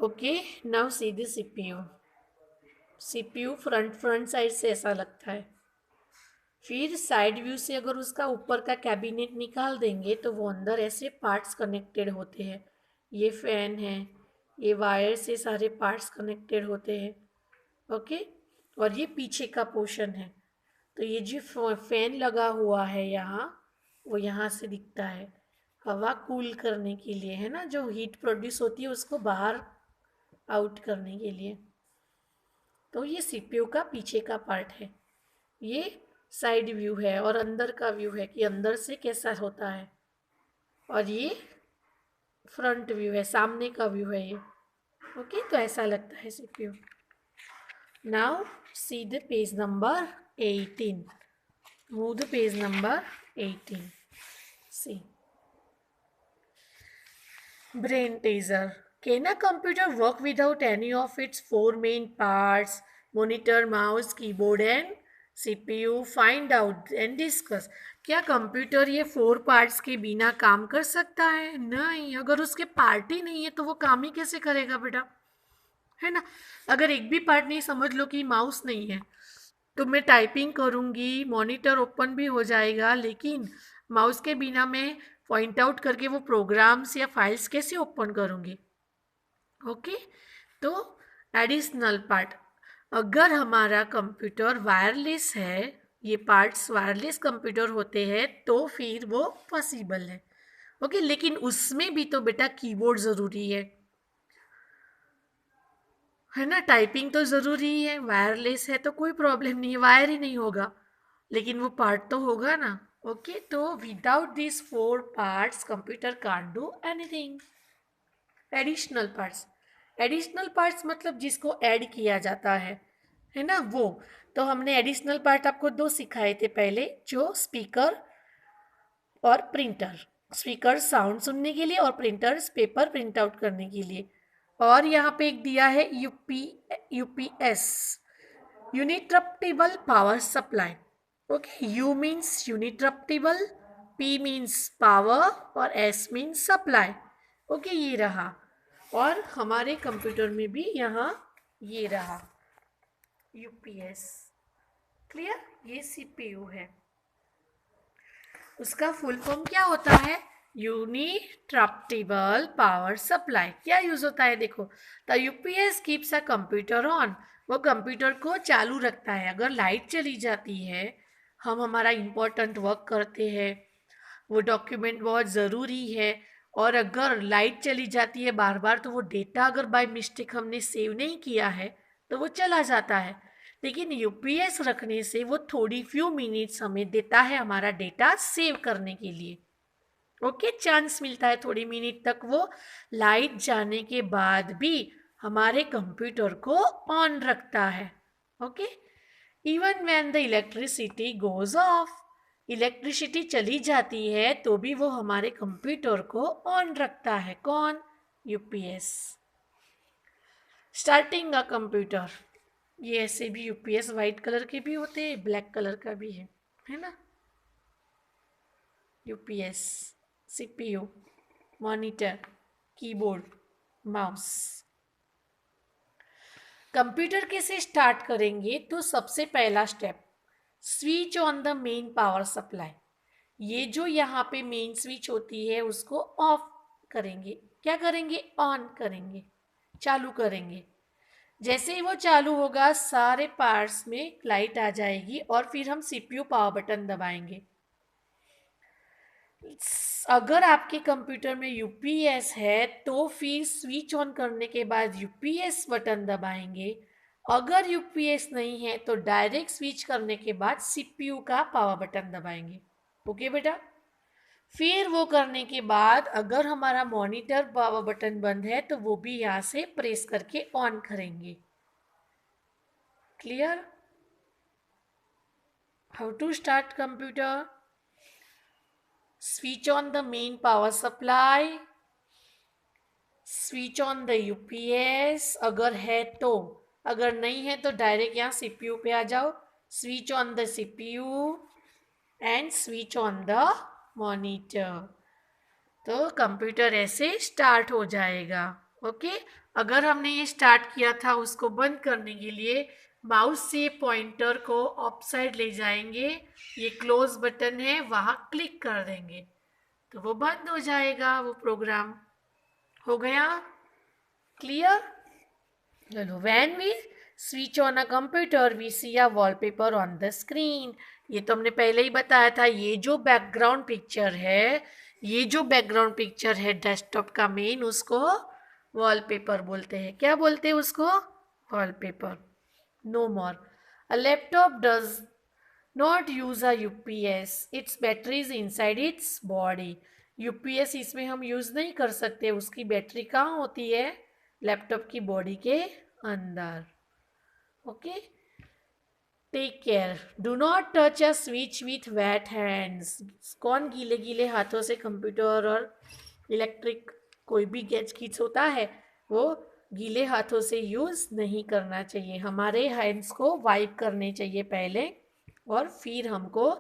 Okay, now see the CPU. CPU front side से ऐसा लगता है। फिर साइड व्यू से अगर उसका ऊपर का कैबिनेट निकाल देंगे तो वो अंदर ऐसे पार्ट्स कनेक्टेड होते हैं। ये फैन है, ये वायर से सारे पार्ट्स कनेक्टेड होते हैं। ओके, और ये पीछे का पोर्शन है। तो ये जो फैन लगा हुआ है यहाँ, वो यहाँ से दिखता है। हवा कूल करने के लिए है ना, जो हीट प्रोड्यूस होती है उसको बाहर आउट करने के लिए। तो ये सीपीयू का पीछे का पार्ट है। ये साइड व्यू है और अंदर का व्यू है कि अंदर से कैसा होता है। और ये फ्रंट व्यू है, सामने का व्यू है ये। ओके, तो ऐसा लगता है CPU. Now see the page number 18। Move the page number 18। See brain teaser. Can a computer work without any of its four main parts? Monitor, mouse, keyboard and CPU. Find out and discuss. क्या computer ये 4 parts के बिना काम कर सकता है? नहीं, अगर उसके पार्ट ही नहीं है तो वो काम ही कैसे करेगा बेटा, है ना। अगर एक भी पार्ट नहीं, समझ लो कि माउस नहीं है तो मैं टाइपिंग करूँगी, मॉनिटर ओपन भी हो जाएगा, लेकिन माउस के बिना मैं पॉइंट आउट करके वो प्रोग्राम्स या फाइल्स कैसे ओपन करूँगी। ओके, तो एडिशनल पार्ट, अगर हमारा कंप्यूटर वायरलेस है, ये पार्ट्स वायरलेस कंप्यूटर होते हैं तो फिर वो पॉसिबल है। ओके, लेकिन उसमें भी तो बेटा कीबोर्ड ज़रूरी है ना, टाइपिंग तो ज़रूरी है। वायरलेस है तो कोई प्रॉब्लम नहीं है, वायर ही नहीं होगा, लेकिन वो पार्ट तो होगा ना। ओके, तो without this 4 parts computer can't do anything. Additional parts, additional parts मतलब जिसको ऐड किया जाता है ना वो। तो हमने एडिशनल पार्ट आपको 2 सिखाए थे पहले, जो स्पीकर और प्रिंटर। स्पीकर साउंड सुनने के लिए और प्रिंटर्स पेपर प्रिंट आउट करने के लिए। और यहाँ पे एक दिया है UPS, uninterruptible power supply. Okay, U means uninterruptible, P means power और एस मीन्स सप्लाई। ओके, ये रहा। और हमारे कंप्यूटर में भी यहाँ ये रहा यूपीएस। क्लियर, ये सीपीयू है। उसका फुल फॉर्म क्या होता है? यूनिट्रप्टिबल पावर सप्लाई। क्या यूज होता है देखो, the UPS keeps a computer on. वो कंप्यूटर को चालू रखता है। अगर लाइट चली जाती है, हम हमारा इम्पोर्टेंट वर्क करते हैं, वो डॉक्यूमेंट बहुत ज़रूरी है, और अगर लाइट चली जाती है बार बार तो वो डेटा अगर बाय मिस्टेक हमने सेव नहीं किया है तो वो चला जाता है। लेकिन यूपीएस रखने से वो थोड़ी फ्यू मिनट्स हमें देता है हमारा डेटा सेव करने के लिए। ओके, चांस मिलता है थोड़ी मिनट तक वो लाइट जाने के बाद भी हमारे कंप्यूटर को ऑन रखता है। Okay, even when the electricity goes off, electricity चली जाती है तो भी वो हमारे कंप्यूटर को ऑन रखता है। कौन? यूपीएस। स्टार्टिंग अ कंप्यूटर, ये ऐसे भी यूपीएस वाइट कलर के भी होते हैं, ब्लैक कलर का भी है ना। UPS, CPU, monitor, keyboard, mouse. Computer कैसे स्टार्ट करेंगे? तो सबसे पहला step, switch on the main power supply. ये जो यहाँ पे मेन स्विच होती है उसको ऑफ करेंगे। क्या करेंगे? ऑन करेंगे, चालू करेंगे। जैसे ही वो चालू होगा सारे पार्ट्स में लाइट आ जाएगी और फिर हम सीपीयू पावर बटन दबाएंगे। अगर आपके कंप्यूटर में यूपीएस है तो फिर स्विच ऑन करने के बाद यूपीएस बटन दबाएंगे। अगर यूपीएस नहीं है तो डायरेक्ट स्विच करने के बाद सीपीयू का पावर बटन दबाएंगे। ओके बेटा, फिर वो करने के बाद अगर हमारा मॉनिटर पावर बटन बंद है तो वो भी यहाँ से प्रेस करके ऑन करेंगे। Clear? How to start computer? Switch on the main power supply, switch on the UPS अगर है तो, अगर नहीं है तो डायरेक्ट यहाँ सीपीयू पे आ जाओ। Switch on the CPU and switch on the monitor, तो कंप्यूटर ऐसे स्टार्ट हो जाएगा। ओके। अगर हमने ये स्टार्ट किया था, उसको बंद करने के लिए माउस से पॉइंटर को अप साइड ले जाएंगे, ये क्लोज बटन है, वहां क्लिक कर देंगे तो वो बंद हो जाएगा, वो प्रोग्राम। हो गया क्लियर? चलो, when we switch on a computer we see a wallpaper on the screen. ये तो हमने पहले ही बताया था, ये जो बैकग्राउंड पिक्चर है, ये जो बैकग्राउंड पिक्चर है डेस्कटॉप का मेन, उसको वॉलपेपर बोलते हैं। क्या बोलते हैं उसको? Wallpaper. No more. A laptop does not use a UPS, its batteries inside its body. UPS इसमें हम यूज नहीं कर सकते, उसकी बैटरी कहाँ होती है? लैपटॉप की बॉडी के अंदर। Okay, take care, do not touch a switch with wet hands. कौन गीले गीले हाथों से कंप्यूटर और इलेक्ट्रिक कोई भी गैजेट्स होता है, वो गीले हाथों से यूज नहीं करना चाहिए। हमारे हैंड्स को वाइप करने चाहिए पहले, और फिर हमको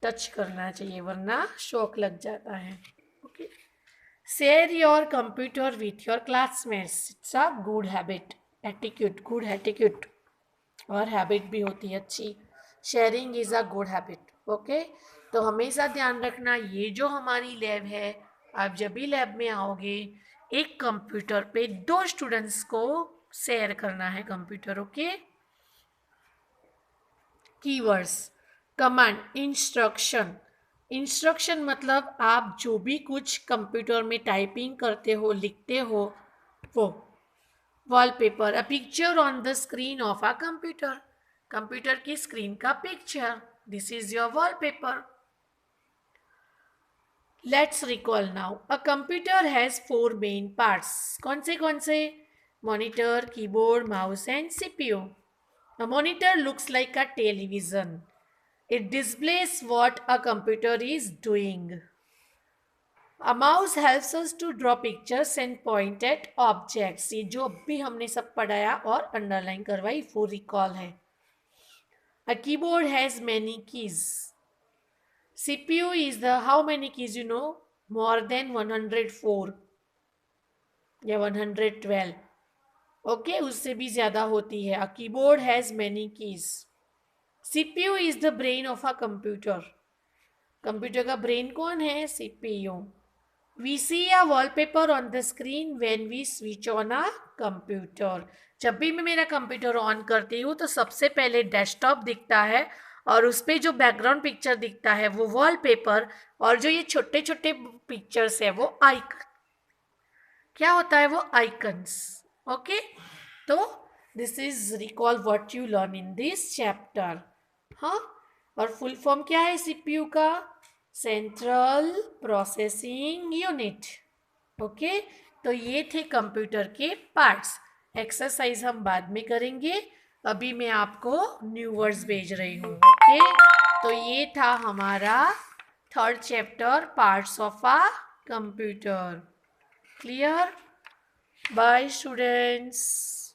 टच करना चाहिए, वरना शॉक लग जाता है। Okay, share your computer with your classmates, it's a good habit. Etiquette, good etiquette, और हैबिट भी होती है अच्छी। Sharing is a good habit. Okay, तो हमेशा ध्यान रखना, ये जो हमारी लैब है, आप जब भी लैब में आओगे, एक कंप्यूटर पे 2 स्टूडेंट्स को शेयर करना है computer. Okay, keywords, command, instruction. Instruction मतलब आप जो भी कुछ कंप्यूटर में टाइपिंग करते हो, लिखते हो, वो। Wallpaper, a picture on the screen of a computer, computer की स्क्रीन का picture, this is your wallpaper. Let's recall now, a computer has 4 main parts. कौन से? Monitor, keyboard, mouse and CPU. A monitor looks like a television, it displace what a computer is doing. A mouse helps us to draw pictures and point at objects। ये जो भी हमने सब पढ़ाया और underline करवाई, वो रिकॉल है। A keyboard has many keys। CPU is the how many keys you know? More than 104 या 112। ओके, उससे भी ज्यादा होती है। A keyboard has many keys। CPU is the brain of a computer। Computer का ब्रेन कौन है? CPU। We see a wallpaper on the screen when we switch on a computer। जब भी मैं मेरा कंप्यूटर ऑन करती हूँ तो सबसे पहले डेस्कटॉप दिखता है, और उस पर जो बैकग्राउंड पिक्चर दिखता है वो वॉलपेपर, और जो ये छोटे छोटे पिक्चर्स है वो आइकन। क्या होता है? वो आइकन्स। ओके, तो this is recall what you learn in this chapter. हाँ, और फुल फॉर्म क्या है सीपीयू का? Central processing unit. ओके, तो ये थे कंप्यूटर के पार्ट्स। एक्सरसाइज हम बाद में करेंगे, अभी मैं आपको न्यू वर्ड्स भेज रही हूँ। ओके, तो ये था हमारा 3rd chapter, parts of a computer. Clear? Bye students.